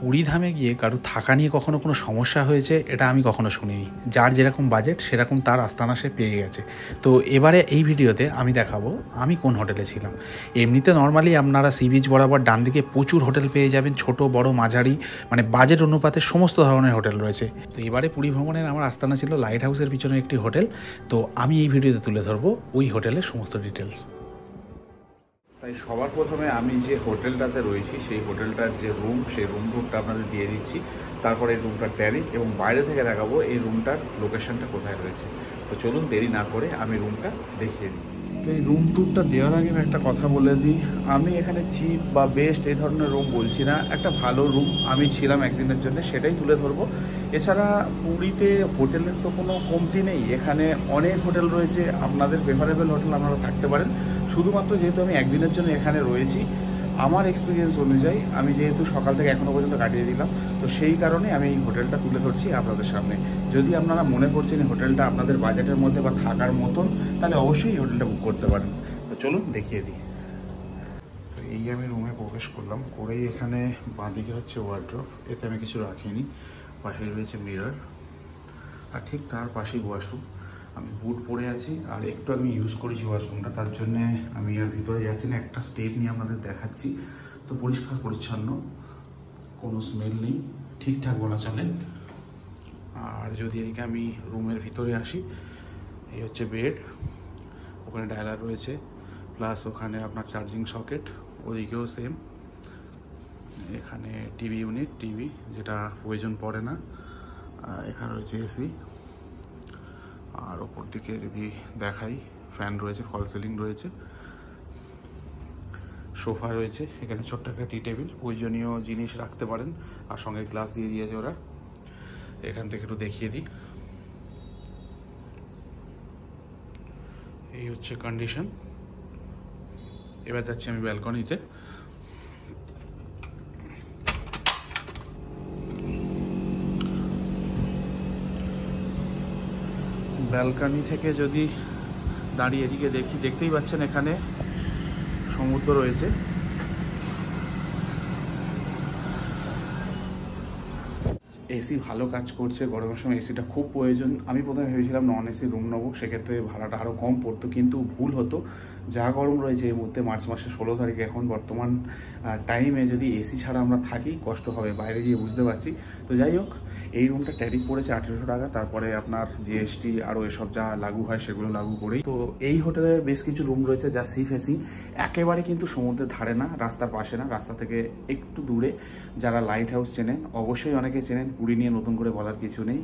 পুরীধামে গিয়ে কারো থাকা নিয়ে কখনো কোনো সমস্যা হয়েছে এটা আমি কখনো শুনিনি। যার যেরকম বাজেট সেরকম তার আস্তানা সে পেয়ে গেছে। তো এবারে এই ভিডিওতে আমি দেখাবো আমি কোন হোটেলে ছিলাম। এমনিতে নর্মালি আপনারা সি বিচ বরাবর ডান দিকে প্রচুর হোটেল পেয়ে যাবেন, ছোট বড় মাঝারি, মানে বাজেট অনুপাতে সমস্ত ধরনের হোটেল রয়েছে। তো এবারে পুরী ভ্রমণের আমার আস্তানা ছিল লাইট হাউসের পিছনে একটি হোটেল। তো আমি এই ভিডিওতে তুলে ধরবো ওই হোটেলের সমস্ত ডিটেলস। তাই সবার প্রথমে আমি যে হোটেলটাতে রয়েছি সেই হোটেলটার যে রুম, সেই রুমটা আপনাদের দিয়ে দিচ্ছি। তারপরে এই রুমটার ট্যারিফ এবং বাইরে থেকে দেখাবো এই রুমটার লোকেশনটা কোথায় রয়েছে। তো চলুন দেরি না করে আমি রুমটা দেখিয়ে দিই। তো এই রুম ট্যুরটা দেওয়ার আগে একটা কথা বলে দিই, আমি এখানে চিপ বা বেস্ট এই ধরনের রুম বলছি না, একটা ভালো রুম আমি ছিলাম একদিনের জন্য সেটাই তুলে ধরবো। এছাড়া পুরীতে হোটেলের তো কোনো কমতি নেই, এখানে অনেক হোটেল রয়েছে, আপনাদের প্রেফারেবল হোটেল আপনারা থাকতে পারেন। শুধুমাত্র যেহেতু আমি একদিনের জন্য এখানে রয়েছি, আমার এক্সপিরিয়েন্স অনুযায়ী আমি যেহেতু সকাল থেকে এখনও পর্যন্ত কাটিয়ে দিলাম, তো সেই কারণে আমি এই হোটেলটা তুলে ধরছি আপনাদের সামনে। যদি আপনারা মনে করছেন এই হোটেলটা আপনাদের বাজেটের মধ্যে বা থাকার মতন, তাহলে অবশ্যই এই হোটেলটা বুক করতে পারেন। তো চলুন দেখিয়ে দিই। তো এই আমি রুমে প্রবেশ করলাম, করেই এখানে বাঁদিকে হচ্ছে ওয়ার্ড্রপ, এতে আমি কিছু রাখিনি। পাশেই রয়েছে মিরর, আর ঠিক তার পাশেই ওয়াশরুম। আমি বুট পরে আছি আর একটু আমি ইউজ করেছি ওয়াশরুমটা, তার জন্যে আমি আর ভিতরে যাচ্ছি না, একটা স্টেপ নিয়ে আপনাদের দেখাচ্ছি। তো পরিষ্কার পরিচ্ছন্ন, কোনো স্মেল নেই, ঠিকঠাক বলা চলে। আর যদি এদিকে আমি রুমের ভিতরে আসি, এই হচ্ছে বেড, ওখানে ডায়ালার রয়েছে, প্লাস ওখানে আপনার চার্জিং সকেট, ওদিকেও সেম। এখানে টিভি ইউনিট, টিভি যেটা প্রয়োজন পড়ে না। এখানে রয়েছে এসি, আর ওপর দিকে যদি দেখাই ফ্যান রয়েছে, ফল সিলিং রয়েছে, সোফা রয়েছে, এখানে ছোট্ট একটা টি টেবিল, প্রয়োজনীয় জিনিস রাখতে পারেন, আর সঙ্গে গ্লাস দিয়ে দিয়েছে ওরা। এখান থেকে একটু দেখিয়ে দিই, এই হচ্ছে কন্ডিশন। এবার যাচ্ছি আমি ব্যালকনিতে। ব্যালকনি থেকে যদি দাঁড়িয়ে এদিকে দেখি, দেখতেই পাচ্ছেন এখানে সমুদ্র রয়েছে। এসি ভালো কাজ করছে, গরমের সময় এসিটা খুব প্রয়োজন। আমি প্রথমে ভেবেছিলাম নন এসি রুম নেবো, সেক্ষেত্রে ভাড়াটা আরও কম পড়তো, কিন্তু ভুল হতো। যা গরম রয়েছে এই মুহূর্তে, মার্চ মাসের 16 তারিখ এখন বর্তমান টাইমে, যদি এসি ছাড়া আমরা থাকি কষ্ট হবে, বাইরে গিয়ে বুঝতে পারছি। তো যাই হোক, এই রুমটা ট্যারিফ পড়েছে 1800 টাকা, তারপরে আপনার জিএসটি আরও এসব যা লাগু হয় সেগুলো লাগু করেই। তো এই হোটেলের বেশ কিছু রুম রয়েছে যা সি ফেসিং, একেবারে কিন্তু সমুদ্রের ধারে না, রাস্তার পাশে না, রাস্তা থেকে একটু দূরে। যারা লাইট হাউস চেনেন, অবশ্যই অনেকে চেনেন, পুরী নিয়ে নতুন করে বলার কিছু নেই।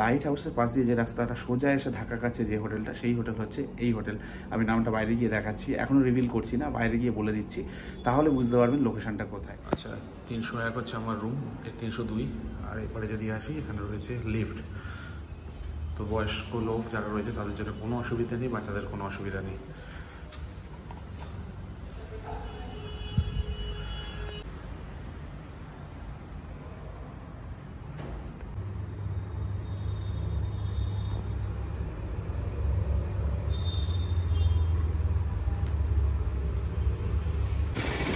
লাইট হাউসের পাশ দিয়ে যে রাস্তাটা সোজা এসে ধাক্কা খাচ্ছে যে হোটেলটা, সেই হোটেল হচ্ছে এই হোটেল। আমি নামটা বাইরে গিয়ে দেখাচ্ছি, এখনও রিভিল করছি না, বাইরে গিয়ে বলে দিচ্ছি, তাহলে বুঝতে পারবেন লোকেশনটা কোথায়। আচ্ছা, 301 হচ্ছে আমার রুম, 302। আর এরপরে যদি আসি, এখানে রয়েছে লিফট। তো বয়স্ক লোক যারা রয়েছে তাদের জন্য কোনো অসুবিধা নেই, বাচ্চাদের কোনো অসুবিধা নেই।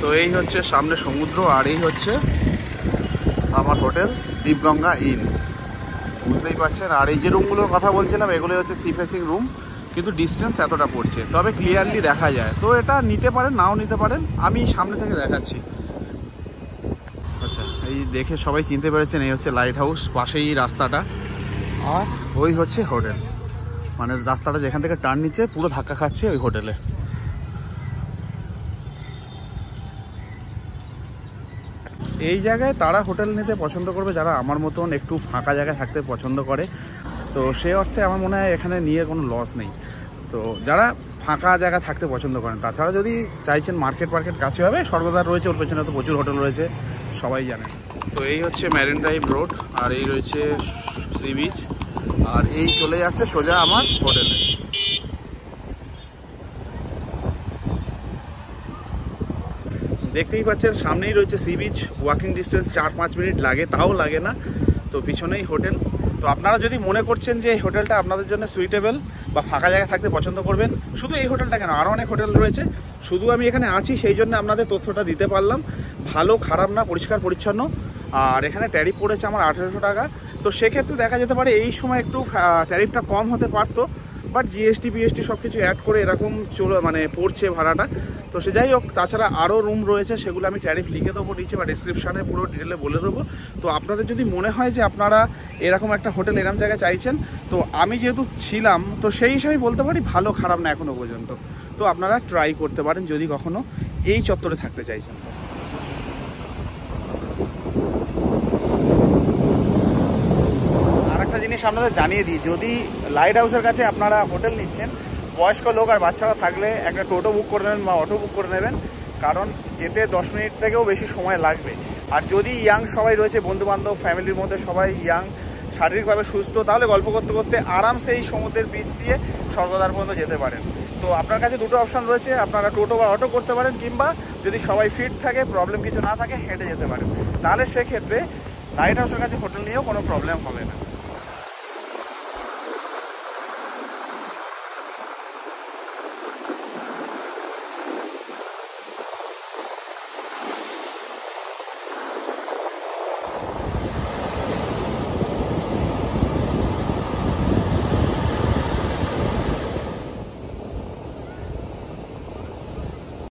তো এই হচ্ছে সামনে সমুদ্র, আর এই হচ্ছে আমার হোটেল দীপগঙ্গা ইন, বুঝতেই পারছেন। আর এই যে রুমগুলোর কথা বলছিলাম, এগুলো হচ্ছে সি ফেসিং রুম, কিন্তু ডিস্টেন্স এতটা পড়ছে, তবে ক্লিয়ারলি দেখা যায়। তো এটা নিতে পারেন, নাও নিতে পারেন, আমি সামনে থেকে দেখাচ্ছি। আচ্ছা, এই দেখে সবাই চিনতে পেরেছেন, এই হচ্ছে লাইট হাউস, পাশেই রাস্তাটা, আর ওই হচ্ছে হোটেল। মানে রাস্তাটা যেখান থেকে টার্ন নিচ্ছে পুরো ধাক্কা খাচ্ছে ওই হোটেলে। এই জায়গায় তারা হোটেল নিতে পছন্দ করবে যারা আমার মতন একটু ফাঁকা জায়গায় থাকতে পছন্দ করে। তো সে অর্থে আমার মনে হয় এখানে নিয়ে কোনো লস নেই। তো যারা ফাঁকা জায়গা থাকতে পছন্দ করেন, তাছাড়া যদি চাইছেন মার্কেট কাছে হবে, সর্বদার রয়েছে, ওর পেছনে তো প্রচুর হোটেল রয়েছে, সবাই জানে। তো এই হচ্ছে ম্যারিন ড্রাইভ রোড, আর এই রয়েছে সি বিচ, আর এই চলে যাচ্ছে সোজা আমার হোটেলে। দেখতেই পাচ্ছেন সামনেই রয়েছে sea beach, walking distance 4-5 minute লাগে, তাও লাগে না। তো পিছনেই হোটেল। তো আপনারা যদি মনে করছেন যে এই হোটেলটা আপনাদের জন্য সুইটেবল বা ফাঁকা জায়গায় থাকতে পছন্দ করবেন, শুধু এই হোটেলটা কেন, আরও অনেক হোটেল রয়েছে, শুধু আমি এখানে আছি সেই জন্য আপনাদের তথ্যটা দিতে পারলাম। ভালো খারাপ না, পরিষ্কার পরিচ্ছন্ন। আর এখানে ট্যারিফ পড়েছে আমার 1800 টাকা। তো সেক্ষেত্রে দেখা যেতে পারে এই সময় একটু ট্যারিফটা কম হতে পারতো, বাট জিএসটি বিএসটি সব কিছু অ্যাড করে এরকম পড়ছে ভাড়াটা। তো সে যাই হোক, তাছাড়া আরও রুম রয়েছে, সেগুলো আমি ট্যারিফ লিখে দেবো নিচে বা ডিসক্রিপশানে পুরো ডিটেলে বলে দেবো। তো আপনাদের যদি মনে হয় যে আপনারা এরকম একটা হোটেল এরকম জায়গায় চাইছেন, তো আমি যেহেতু ছিলাম তো সেই হিসাবে বলতে পারি ভালো খারাপ না এখনও পর্যন্ত। তো আপনারা ট্রাই করতে পারেন যদি কখনও এই চত্বরে থাকতে চাইছেন। আর একটা জিনিস আপনাদের জানিয়ে দিই, যদি লাইট হাউসের কাছে আপনারা হোটেল নিচ্ছেন, বয়স্ক লোক আর বাচ্চারা থাকলে একটা টোটো বুক করে নেবেন বা অটো বুক করে নেবেন, কারণ যেতে 10 মিনিট থেকেও বেশি সময় লাগবে। আর যদি ইয়াং সবাই রয়েছে, বন্ধুবান্ধব ফ্যামিলির মধ্যে সবাই ইয়াং, শারীরিকভাবে সুস্থ, তাহলে গল্প করতে করতে আরামসে এই সমুদ্রের বিচ দিয়ে স্বর্গদ্বার পর্যন্ত যেতে পারেন। তো আপনার কাছে দুটো অপশান রয়েছে, আপনারা টোটো বা অটো করতে পারেন, কিংবা যদি সবাই ফিট থাকে, প্রবলেম কিছু না থাকে, হেঁটে যেতে পারেন। তাহলে সেক্ষেত্রে লাইট হাউসের কাছে হোটেল নিয়েও কোনো প্রবলেম হবে না।